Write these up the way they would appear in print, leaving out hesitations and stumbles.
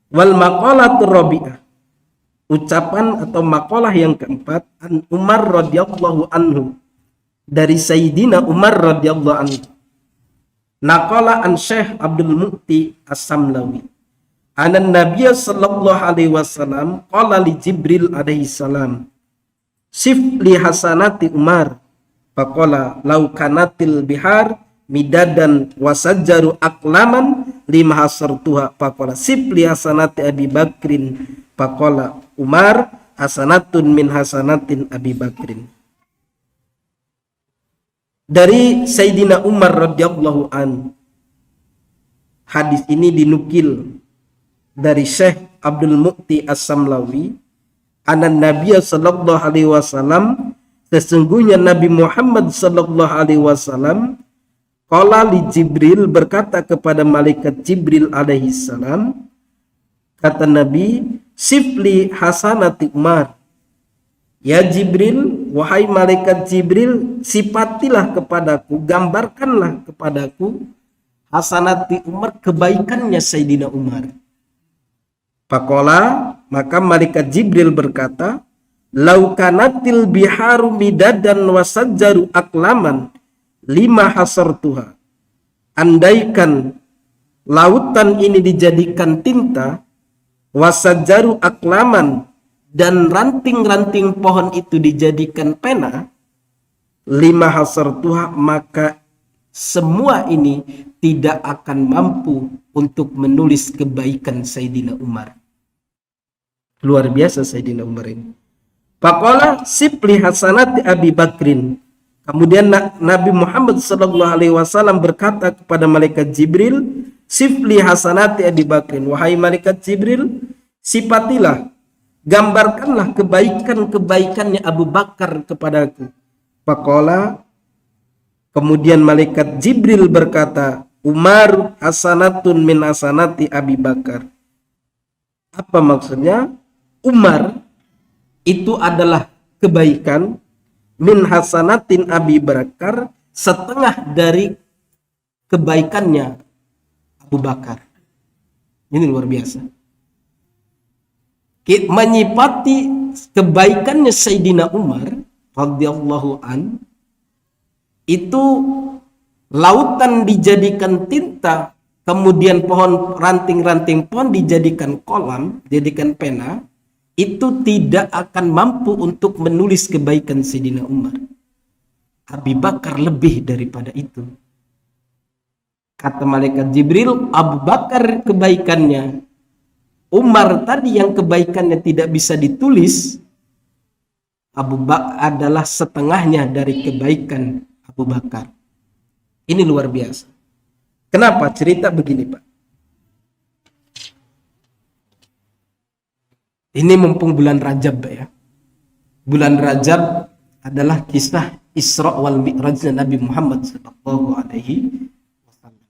Wal maqalatur rabi'ah, ucapan atau makalah yang keempat, an Umar radhiyallahu anhu, dari Sayyidina Umar radhiyallahu anhu. Naqala an Syekh Abdul Mu'ti As-Samlawi, anan Nabiy sallallahu alaihi wasallam qala li Jibril alaihi salam, sif li hasanati Umar, faqala law kanatil bihar midadan wasajjaru aklaman lima hasartuha, faqala sif li hasanati Abi Bakrin, faqala Umar hasanatun min hasanatin Abi Bakrin. Dari Sayyidina Umar radhiyallahu an, hadis ini dinukil dari Syekh Abdul Mu'ti As-Samlawi, anan Nabiy sallallahu alaihi wasallam, sesungguhnya Nabi Muhammad sallallahu alaihi wasallam, qala li Jibril, berkata kepada malaikat Jibril alaihi salam, kata Nabi, sifli hasanati Umar, ya Jibril, wahai malaikat Jibril, sifatilah kepadaku, gambarkanlah kepadaku hasanati Umar, kebaikannya Sayyidina Umar. Faqala, maka malaikat Jibril berkata, lau kanatil biharu midadan wasajjaru aklaman lima hasartuha, andaikan lautan ini dijadikan tinta, wasajjaru aklaman, dan ranting-ranting pohon itu dijadikan pena, lima hasartuha, maka semua ini tidak akan mampu untuk menulis kebaikan Sayyidina Umar. Luar biasa Sayyidina Umar ini. Faqala sifli hasanati Abi Bakrin. Kemudian Nabi Muhammad sallallahu alaihi wasallam berkata kepada malaikat Jibril, sifli hasanati Abi Bakrin, wahai malaikat Jibril, sifatilah, gambarkanlah kebaikan-kebaikannya Abu Bakar kepadaku. Faqala, kemudian malaikat Jibril berkata, Umar hasanatun min hasanati Abi Bakar. Apa maksudnya? Umar itu adalah kebaikan, min hasanatin Abi Bakar, setengah dari kebaikannya Abu Bakar. Ini luar biasa. Menyifati kebaikannya Sayyidina Umar radhiyallahu an, itu lautan dijadikan tinta, kemudian pohon, ranting-ranting pohon dijadikan kolam, dijadikan pena, itu tidak akan mampu untuk menulis kebaikan Sayyidina Umar. Abu Bakar lebih daripada itu. Kata malaikat Jibril, Abu Bakar kebaikannya, Umar tadi yang kebaikannya tidak bisa ditulis, Abu Bakar adalah setengahnya dari kebaikan Abu Bakar. Ini luar biasa. Kenapa? Cerita begini, Pak. Ini mumpung bulan Rajab, ya. Bulan Rajab adalah kisah Isra wal Mi'raj Nabi Muhammad sallallahu alaihi wasallam.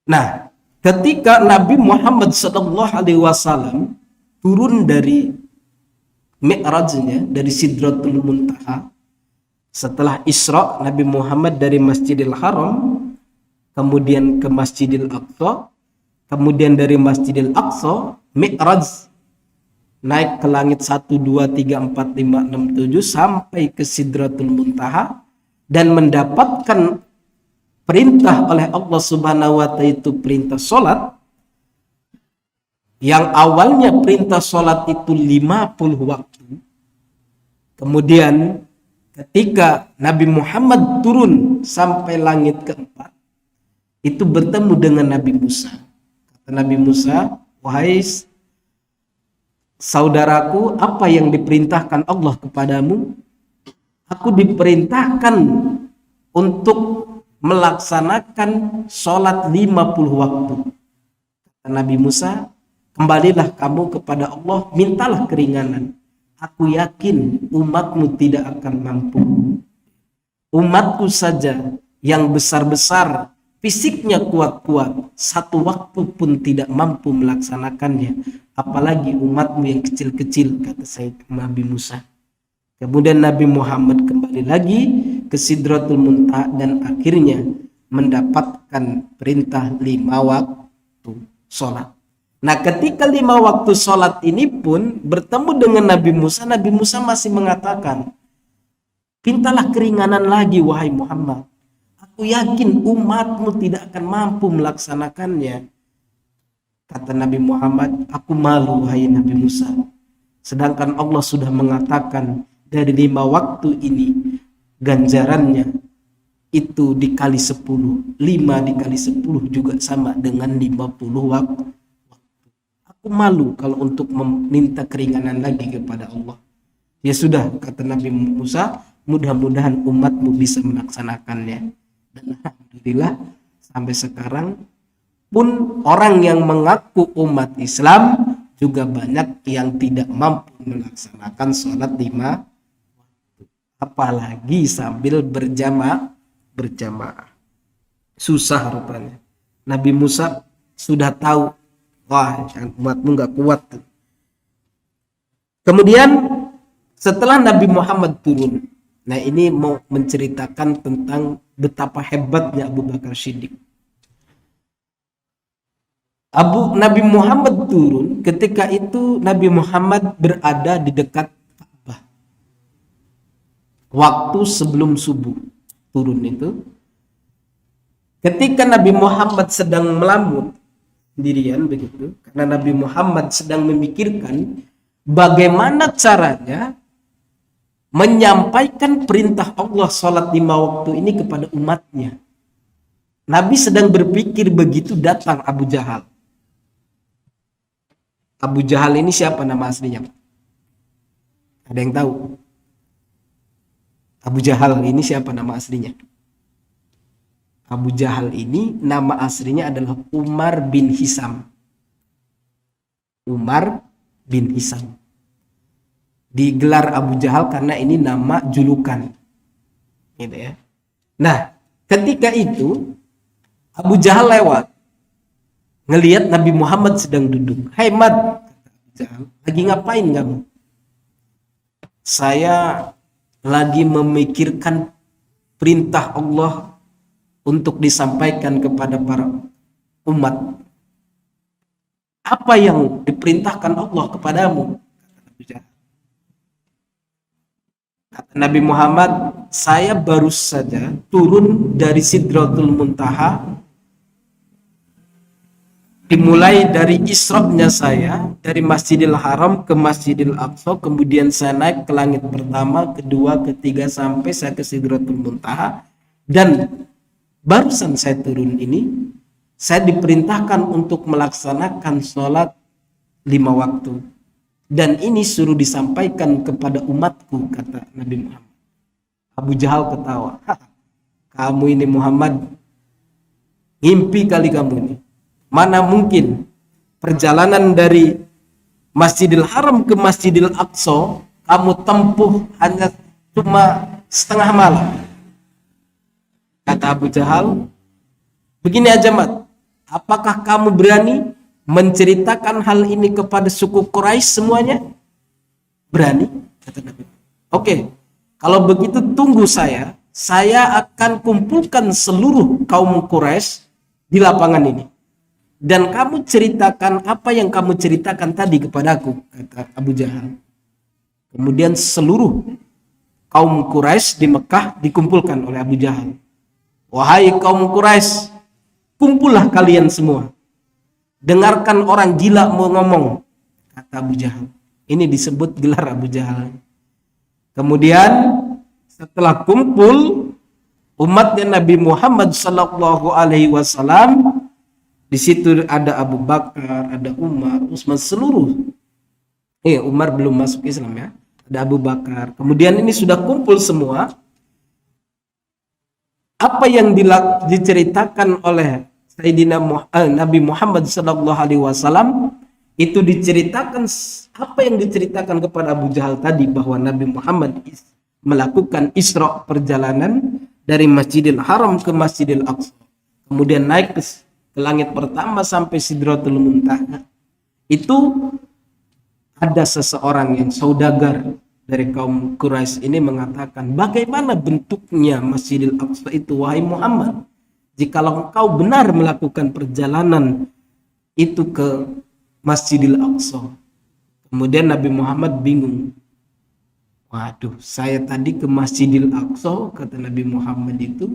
Nah, ketika Nabi Muhammad sallallahu alaihi wasallam turun dari Mi'rajnya, dari Sidratul Muntaha, setelah Isra Nabi Muhammad dari Masjidil Haram kemudian ke Masjidil Aqsa, kemudian dari Masjidil Aqsa Mi'raj, naik ke langit 1, 2, 3, 4, 5, 6, 7 sampai ke Sidratul Muntaha, dan mendapatkan perintah oleh Allah Subhanahu wa ta'ala, itu perintah sholat, yang awalnya perintah sholat itu 50 waktu. Kemudian ketika Nabi Muhammad turun sampai langit keempat, itu bertemu dengan Nabi Musa. Kata Nabi Musa, wahai saudaraku, apa yang diperintahkan Allah kepadamu? Aku diperintahkan untuk melaksanakan sholat 50 waktu. Kata Nabi Musa, kembalilah kamu kepada Allah, mintalah keringanan. Aku yakin umatmu tidak akan mampu. Umatku saja yang besar-besar, fisiknya kuat-kuat, satu waktu pun tidak mampu melaksanakannya, apalagi umatmu yang kecil-kecil, kata Sayyid Nabi Musa. Kemudian Nabi Muhammad kembali lagi ke Sidratul Muntaha dan akhirnya mendapatkan perintah 5 waktu sholat. Nah, ketika 5 waktu sholat ini pun bertemu dengan Nabi Musa masih mengatakan, mintalah keringanan lagi wahai Muhammad. Aku yakin umatmu tidak akan mampu melaksanakannya. Kata Nabi Muhammad, aku malu wahai Nabi Musa. Sedangkan Allah sudah mengatakan dari 5 waktu ini ganjarannya itu dikali 10. 5 dikali 10 juga sama dengan 50 waktu. Aku malu kalau untuk meminta keringanan lagi kepada Allah. Ya sudah, kata Nabi Musa, mudah-mudahan umatmu bisa melaksanakannya. Dan alhamdulillah sampai sekarang pun orang yang mengaku umat Islam juga banyak yang tidak mampu melaksanakan sholat 5 waktu. Apalagi sambil berjamaah. Susah rupanya. Nabi Musa sudah tahu, wah umatmu gak kuat. Kemudian setelah Nabi Muhammad turun, nah ini mau menceritakan tentang betapa hebatnya Abu Bakar Siddiq. Nabi Muhammad turun, ketika itu Nabi Muhammad berada di dekat Ka'bah. Waktu sebelum subuh turun itu, ketika Nabi Muhammad sedang melamun sendirian begitu, karena Nabi Muhammad sedang memikirkan bagaimana caranya menyampaikan perintah Allah sholat 5 waktu ini kepada umatnya. Nabi sedang berpikir begitu, datang Abu Jahal. Abu Jahal ini siapa nama aslinya? Ada yang tahu? Abu Jahal ini siapa nama aslinya? Abu Jahal ini nama aslinya adalah Umar bin Hisam. Umar bin Hisam. Digelar Abu Jahal karena ini nama julukan. Gitu ya. Nah, ketika itu Abu Jahal lewat. Ngelihat Nabi Muhammad sedang duduk. "Hai Mad," kata Abu Jahal, "lagi ngapain kamu?" "Saya lagi memikirkan perintah Allah untuk disampaikan kepada para umat." "Apa yang diperintahkan Allah kepadamu?" kata Abu Jahal. Kata Nabi Muhammad, "Saya baru saja turun dari Sidratul Muntaha. Dimulai dari Isra'nya saya dari Masjidil Haram ke Masjidil Aqsa, kemudian saya naik ke langit pertama, kedua, ketiga, sampai saya ke Sidratul Muntaha. Dan barusan saya turun ini, saya diperintahkan untuk melaksanakan sholat 5 waktu. Dan ini suruh disampaikan kepada umatku," kata Nabi Muhammad. Abu Jahal ketawa. "Kamu ini Muhammad, ngimpi kali kamu ini. Mana mungkin perjalanan dari Masjidil Haram ke Masjidil Aqsa kamu tempuh hanya cuma setengah malam." Kata Abu Jahal, "Begini aja Mat, apakah kamu berani menceritakan hal ini kepada suku Quraisy semuanya?" "Berani," kata Nabi. "Oke, kalau begitu tunggu saya akan kumpulkan seluruh kaum Quraisy di lapangan ini. Dan kamu ceritakan apa yang kamu ceritakan tadi kepadaku," kata Abu Jahal. Kemudian seluruh kaum Quraisy di Mekah dikumpulkan oleh Abu Jahal. "Wahai kaum Quraisy, kumpullah kalian semua. Dengarkan orang gila mau ngomong," kata Abu Jahal. Ini disebut gelar Abu Jahal. Kemudian setelah kumpul umatnya Nabi Muhammad sallallahu alaihi wasallam, di situ ada Abu Bakar, ada Umar, Utsman, seluruh. Umar belum masuk Islam ya. Ada Abu Bakar. Kemudian ini sudah kumpul semua. Apa yang diceritakan oleh Sayyidina Nabi Muhammad sallallahu alaihi wasallam itu diceritakan, apa yang diceritakan kepada Abu Jahal tadi, bahwa Nabi Muhammad melakukan Isra, perjalanan dari Masjidil Haram ke Masjidil Aqsa. Kemudian naik ke langit pertama sampai Sidratul Muntaha. Itu ada seseorang yang saudagar dari kaum Quraisy ini mengatakan, "Bagaimana bentuknya Masjidil Aqsa itu wahai Muhammad? Jikalau engkau benar melakukan perjalanan itu ke Masjidil Aqsa. Kemudian Nabi Muhammad bingung. Waduh, saya tadi ke Masjidil Aqsa, kata Nabi Muhammad itu,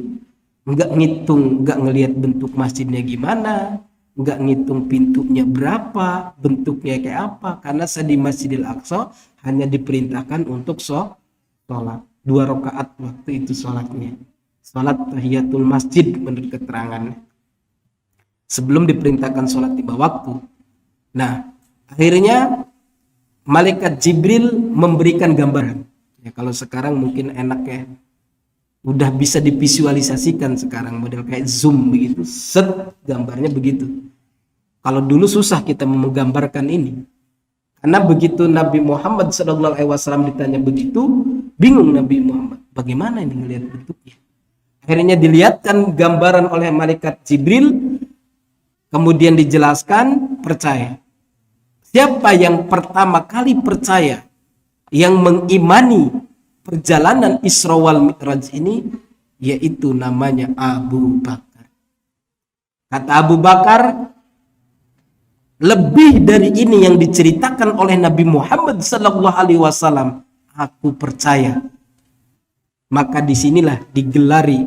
nggak ngitung, nggak ngelihat bentuk masjidnya gimana, nggak ngitung pintunya berapa, bentuknya kayak apa, karena saya di Masjidil Aqsa hanya diperintahkan untuk sholat 2 rakaat waktu itu sholatnya, sholat tahiyatul masjid menurut keterangan, sebelum diperintahkan sholat 5 waktu. Nah, akhirnya malaikat Jibril memberikan gambaran. Ya, kalau sekarang mungkin enak ya, udah bisa divisualisasikan sekarang model kayak zoom begitu, set gambarnya begitu. Kalau dulu susah kita menggambarkan ini, karena begitu Nabi Muhammad SAW ditanya begitu, bingung Nabi Muhammad, bagaimana ini ngelihat bentuknya. Akhirnya dilihatkan gambaran oleh malaikat Jibril, kemudian dijelaskan, percaya. Siapa yang pertama kali percaya, yang mengimani perjalanan Isra wal Mi'raj ini, yaitu namanya Abu Bakar. Kata Abu Bakar, lebih dari ini yang diceritakan oleh Nabi Muhammad SAW, aku percaya. Maka disinilah digelari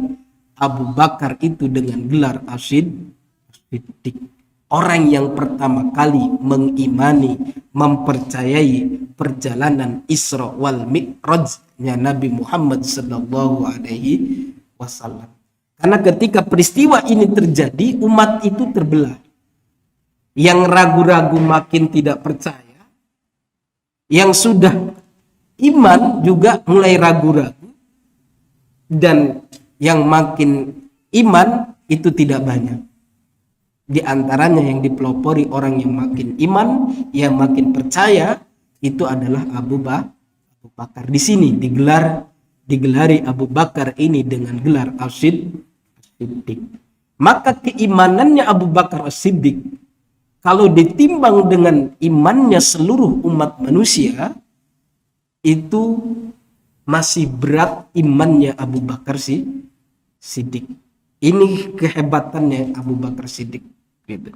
Abu Bakar itu dengan gelar As-Siddiq. Orang yang pertama kali mengimani, mempercayai perjalanan Isra wal Mi'rajnya Nabi Muhammad SAW. Karena ketika peristiwa ini terjadi, umat itu terbelah. Yang ragu-ragu makin tidak percaya, yang sudah iman juga mulai ragu-ragu, dan yang makin iman itu tidak banyak. Di antaranya yang dipelopori orang yang makin iman, yang makin percaya, itu adalah Abu Bakar. Di sini digelari Abu Bakar ini dengan gelar As-Siddiq. Maka keimanannya Abu Bakar As-Siddiq, kalau ditimbang dengan imannya seluruh umat manusia, itu masih berat imannya Abu Bakar Siddiq. Ini kehebatannya Abu Bakar Siddiq gitu.